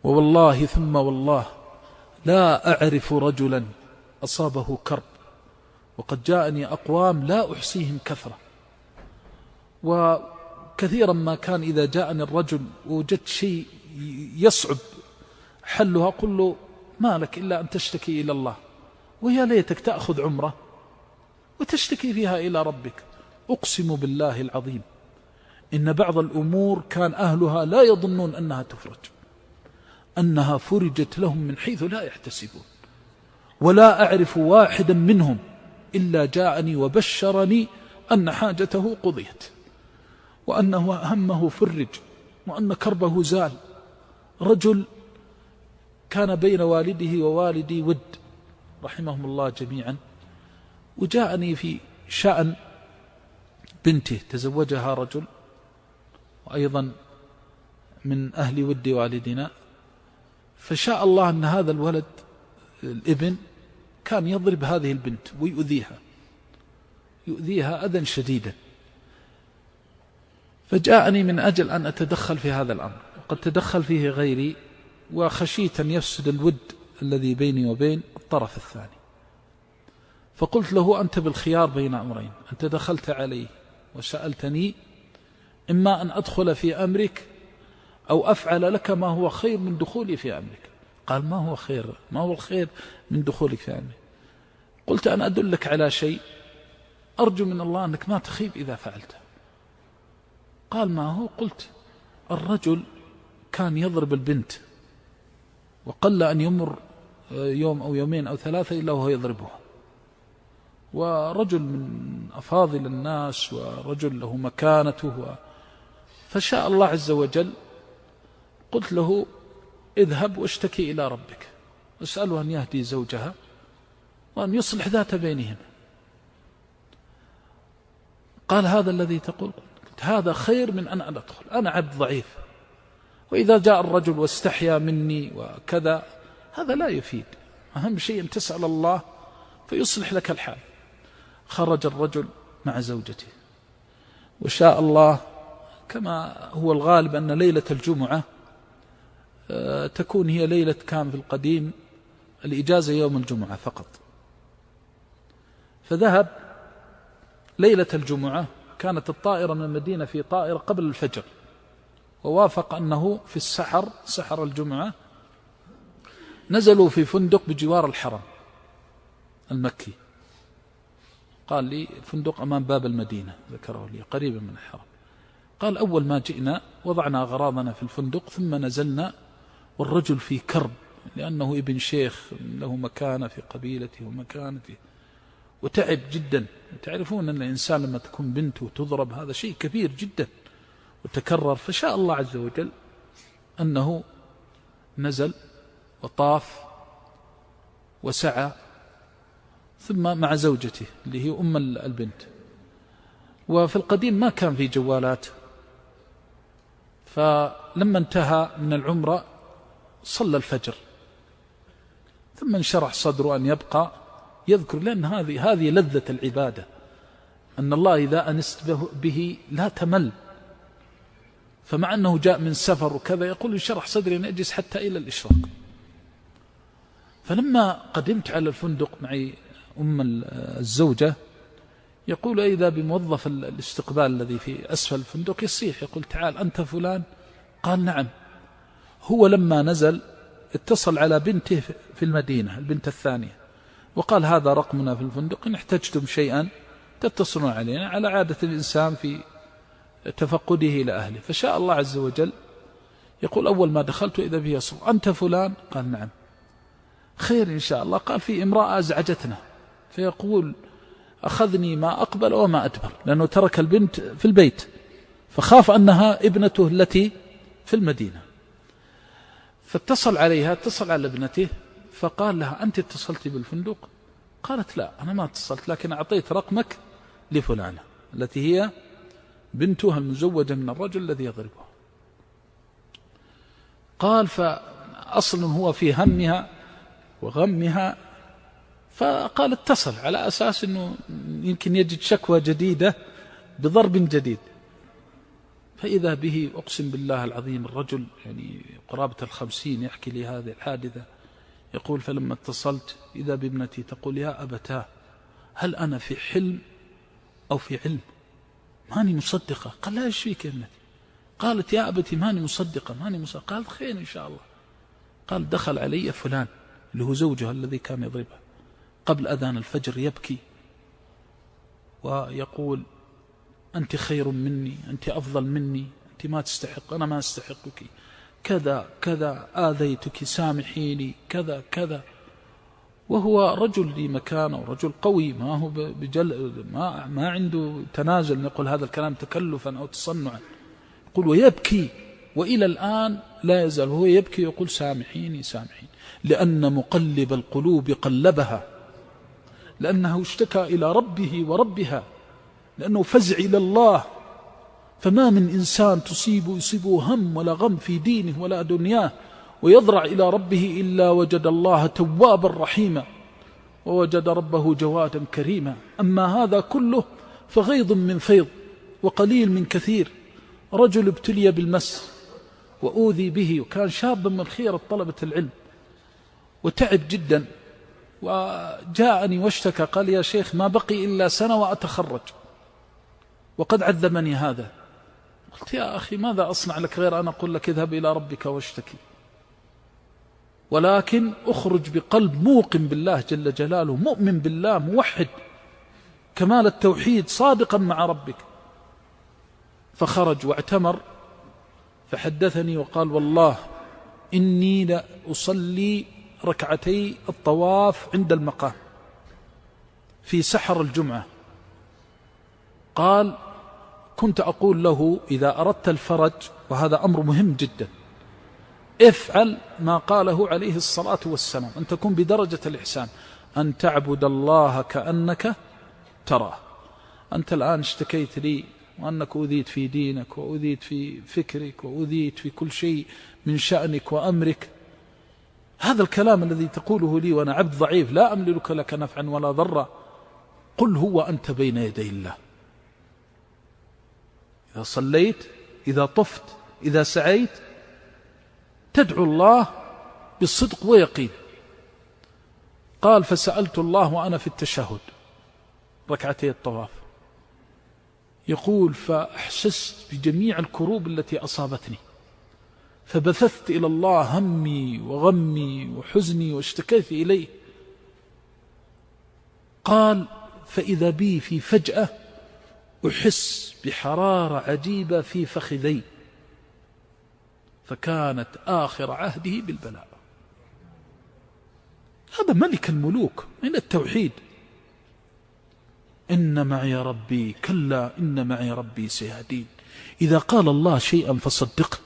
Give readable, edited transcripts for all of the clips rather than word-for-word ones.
ووالله ثم والله لا أعرف رجلا أصابه كرب، وقد جاءني أقوام لا أحصيهم كثرة، وكثيرا ما كان إذا جاءني الرجل ووجدت شيء يصعب حلها قل له ما لك إلا أن تشتكي إلى الله، ويا ليتك تأخذ عمره وتشتكي فيها إلى ربك. أقسم بالله العظيم إن بعض الأمور كان أهلها لا يظنون أنها تفرج، أنها فرجت لهم من حيث لا يحتسبون. ولا أعرف واحدا منهم إلا جاءني وبشرني أن حاجته قضيت، وأنه همه فرج، وأن كربه زال. رجل كان بين والده ووالدي ود رحمهم الله جميعا، وجاءني في شأن بنته تزوجها رجل وأيضا من أهل ود والدنا، فشاء الله أن هذا الولد الابن كان يضرب هذه البنت ويؤذيها أذى شديدا، فجاءني من أجل أن أتدخل في هذا الأمر، وقد تدخل فيه غيري، وخشيت أن يفسد الود الذي بيني وبين الطرف الثاني. فقلت له أنت بالخيار بين أمرين، أنت دخلت علي وسألتني إما أن أدخل في أمرك أو أفعل لك ما هو خير من دخولي في أمرك. قال ما هو خير؟ ما هو الخير من دخولك في أمرك؟ قلت أنا أدلك على شيء أرجو من الله أنك ما تخيب إذا فعلته. قال ما هو؟ قلت الرجل كان يضرب البنت، وقل أن يمر يوم أو يومين أو ثلاثة إلا وهو يضربها، ورجل من أفاضل الناس ورجل له مكانته، فشاء الله عز وجل قلت له اذهب واشتكي إلى ربك واسأله أن يهدي زوجها وأن يصلح ذات بينهم. قال هذا الذي تقول؟ قلت هذا خير من أن أدخل، أنا عبد ضعيف، وإذا جاء الرجل واستحيا مني وكذا هذا لا يفيد، أهم شيء أن تسأل الله فيصلح لك الحال. خرج الرجل مع زوجته، وشاء الله كما هو الغالب أن ليلة الجمعة تكون هي ليلة، كان في القديم الإجازة يوم الجمعة فقط، فذهب ليلة الجمعة، كانت الطائرة من المدينة في طائرة قبل الفجر، ووافق أنه في سحر الجمعة نزلوا في فندق بجوار الحرم المكي، قال لي الفندق أمام باب المدينة، ذكره لي قريبا من الحرم. قال أول ما جئنا وضعنا أغراضنا في الفندق ثم نزلنا، والرجل في كرب لأنه ابن شيخ له مكانة في قبيلته ومكانته، وتعب جدا. تعرفون أن الإنسان لما تكون بنته تضرب هذا شيء كبير جدا وتكرر. فشاء الله عز وجل أنه نزل وطاف وسعى، ثم مع زوجته اللي هي أم البنت. وفي القديم ما كان في جوالات، فلما انتهى من العمرة صلى الفجر، ثم انشرح صدره أن يبقى يذكر، لأن هذه لذة العبادة، أن الله إذا أنست به لا تمل. فمع أنه جاء من سفر وكذا يقول انشرح صدري أن أجلس حتى إلى الإشراق. فلما قدمت على الفندق معي أم الزوجة، يقول إذا بموظف الاستقبال الذي في أسفل الفندق يصيح، يقول تعال أنت فلان؟ قال نعم. هو لما نزل اتصل على بنته في المدينة، البنت الثانية، وقال هذا رقمنا في الفندق، إن احتجتم شيئا تتصلون علينا، على عادة الإنسان في تفقده إلى أهله. فشاء الله عز وجل يقول أول ما دخلت إذا به يصف أنت فلان؟ قال نعم. خير إن شاء الله. قال في امرأة أزعجتنا، فيقول أخذني ما أقبل وما أدبر، لأنه ترك البنت في البيت فخاف أنها ابنته التي في المدينة، فاتصل عليها، اتصل على ابنته فقال لها أنت اتصلتي بالفندق؟ قالت لا أنا ما اتصلت، لكن أعطيت رقمك لفلانة التي هي بنتها المزوجة من الرجل الذي يضربها. قال فأصل هو في همها وغمها، فقال اتصل على أساس أنه يمكن يجد شكوى جديدة بضرب جديد. فإذا به أقسم بالله العظيم الرجل يعني قرابة 50 يحكي لي هذه الحادثة، يقول فلما اتصلت إذا بابنتي تقول يا أبتاه هل أنا في حلم أو في علم؟ ماني مصدقة. قال لا، ايش فيك يا ابنتي؟ قالت يا أبتي ماني مصدقة ماني مصدقة. قالت خير إن شاء الله. قال دخل علي فلان اللي هو زوجها الذي كان يضربها قبل أذان الفجر يبكي ويقول أنت خير مني، أنت أفضل مني، أنت ما تستحق، أنا ما أستحقك، كذا كذا، آذيتك سامحيني، كذا كذا. وهو رجل لي مكانه ورجل قوي، ما هو ما عنده تنازل يقول هذا الكلام تكلفا أو تصنعا. يقول ويبكي، وإلى الآن لا يزال هو يبكي يقول سامحيني سامحيني، لأن مقلب القلوب قلبها، لأنه اشتكى إلى ربه وربها، لأنه فزع إلى الله. فما من إنسان يصيبه هم ولا غم في دينه ولا دنياه ويضرع إلى ربه إلا وجد الله توابا رحيما ووجد ربه جوادا كريما. أما هذا كله فغيض من فيض وقليل من كثير. رجل ابتلي بالمس وأوذي به، وكان شابا من خيرة طلبة العلم وتعب جدا، وجاءني واشتكى قال يا شيخ ما بقي إلا سنة وأتخرج وقد عذبني هذا. قلت يا أخي ماذا أصنع لك غير أن أقول لك اذهب إلى ربك واشتكي، ولكن أخرج بقلب موقن بالله جل جلاله، مؤمن بالله، موحد كمال التوحيد، صادقا مع ربك. فخرج واعتمر، فحدثني وقال والله إني لأصلي ركعتي الطواف عند المقام في سحر الجمعة. قال كنت أقول له إذا أردت الفرج، وهذا أمر مهم جدا، افعل ما قاله عليه الصلاة والسلام، أن تكون بدرجة الإحسان، أن تعبد الله كأنك تراه. أنت الآن اشتكيت لي وأنك أذيت في دينك وأذيت في فكرك وأذيت في كل شيء من شأنك وأمرك. هذا الكلام الذي تقوله لي وأنا عبد ضعيف لا أملك لك نفعا ولا ضرا، قل هو أنت بين يدي الله. إذا صليت، إذا طفت، إذا سعيت، تدعو الله بالصدق ويقين. قال فسألت الله وأنا في التشهد ركعتي الطواف، يقول فأحسست بجميع الكروب التي أصابتني، فبثثت إلى الله همي وغمي وحزني واشتكيت إليه. قال فإذا بي في فجأة أحس بحرارة عجيبة في فخذي، فكانت آخر عهده بالبلاء. هذا ملك الملوك من التوحيد. إن معي ربي، كلا إن معي ربي سيهدين. إذا قال الله شيئا فصدقه،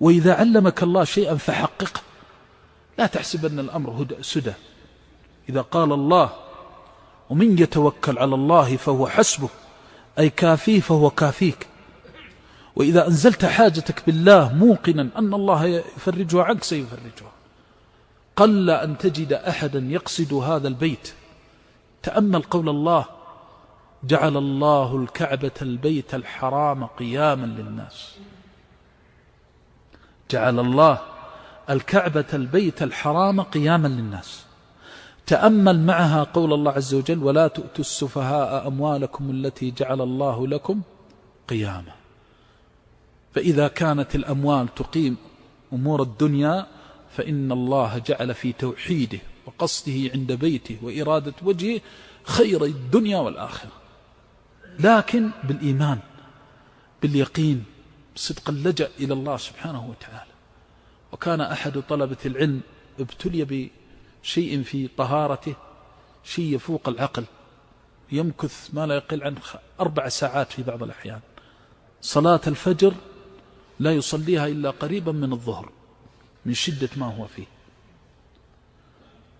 وإذا علمك الله شيئا فحققه. لا تحسب أن الأمر سدى. إذا قال الله ومن يتوكل على الله فهو حسبه، أي كافيه فهو كافيك. وإذا أنزلت حاجتك بالله موقنا أن الله يفرجها عنك سيفرجها. قل أن تجد أحدا يقصد هذا البيت. تأمل قول الله جعل الله الكعبة البيت الحرام قياما للناس. جعل الله الكعبة البيت الحرام قياما للناس. تأمل معها قول الله عز وجل ولا تؤتوا السفهاء أموالكم التي جعل الله لكم قياما. فإذا كانت الأموال تقيم أمور الدنيا، فإن الله جعل في توحيده وقصده عند بيته وإرادة وجهه خير الدنيا والآخرة، لكن بالإيمان باليقين بصدق اللجأ إلى الله سبحانه وتعالى. وكان أحد طلبة العلم ابتلي بشيء في طهارته، شيء يفوق العقل، يمكث ما لا يقل عن 4 ساعات في بعض الأحيان. صلاة الفجر لا يصليها إلا قريبا من الظهر من شدة ما هو فيه.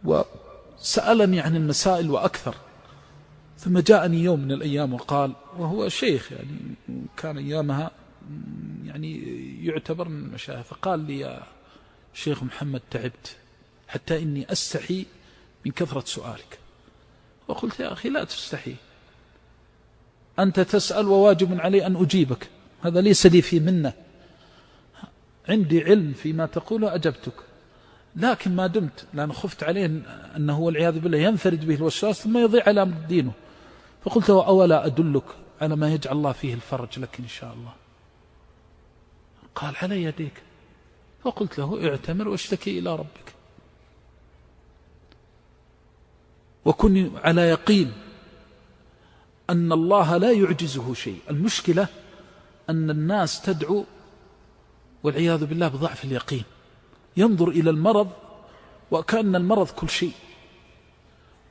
وسألني عن المسائل وأكثر، ثم جاءني يوم من الأيام وقال، وهو شيخ يعني كان أيامها يعني يعتبر من المشايخ، فقال لي يا شيخ محمد تعبت حتى إني أستحي من كثرة سؤالك. وقلت يا أخي لا تستحي، أنت تسأل وواجب علي أن أجيبك، هذا ليس لي في منه، عندي علم فيما تقوله أجبتك، لكن ما دمت، لأن خفت عليه أنه والعياذ بالله ينفرد به الوسواس ثم يضيع على أمر دينه. فقلت له أولا أدلك على ما يجعل الله فيه الفرج لك إن شاء الله؟ قال على يديك. فقلت له اعتمر واشتكي إلى ربك، وكن على يقين أن الله لا يعجزه شيء. المشكلة أن الناس تدعو والعياذ بالله بضعف اليقين، ينظر إلى المرض وكأن المرض كل شيء،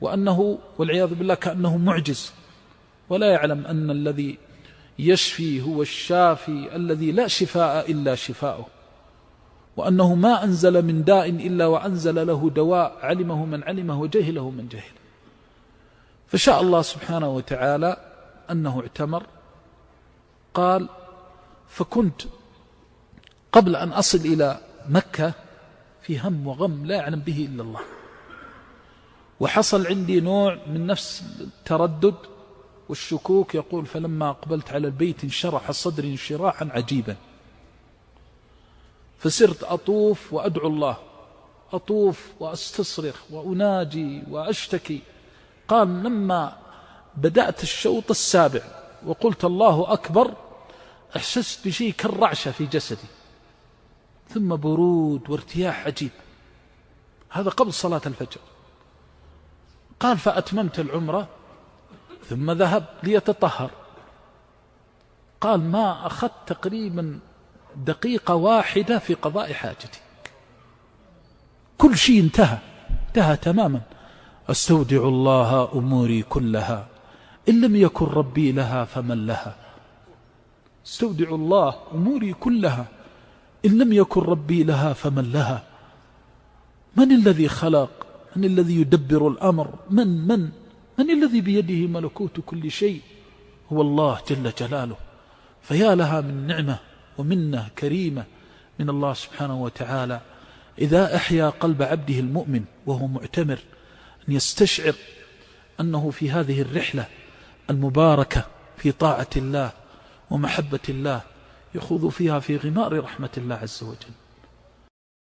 وأنه والعياذ بالله كأنه معجز، ولا يعلم أن الذي يشفي هو الشافي الذي لا شفاء إلا شفاؤه، وأنه ما أنزل من داء إلا وأنزل له دواء علمه من علمه وجهله من جهله. فشاء الله سبحانه وتعالى أنه اعتمر. قال فكنت قبل أن أصل إلى مكة في هم وغم لا يعلم به إلا الله، وحصل عندي نوع من نفس التردد والشكوك. يقول فلما أقبلت على البيت انشرح صدري انشراحا عجيبا، فسرت أطوف وأدعو الله، أطوف وأستصرخ وأناجي وأشتكي. قال لما بدأت الشوط السابع وقلت الله أكبر أحسست بشيء كالرعشة في جسدي، ثم برود وارتياح عجيب. هذا قبل صلاة الفجر. قال فأتممت العمرة ثم ذهب ليتطهر. قال ما أخذت تقريبا دقيقة واحدة في قضاء حاجتي، كل شيء انتهى تماما. أستودع الله أموري كلها إن لم يكن ربي لها فمن لها. استودع الله أموري كلها إن لم يكن ربي لها فمن لها. من الذي خلق؟ من الذي يدبر الأمر؟ من الذي بيده ملكوت كل شيء؟ هو الله جل جلاله. فيا لها من نعمة ومنة كريمة من الله سبحانه وتعالى إذا أحيا قلب عبده المؤمن وهو معتمر، أن يستشعر أنه في هذه الرحلة المباركة في طاعة الله ومحبة الله يخوض فيها في غمار رحمة الله عز وجل.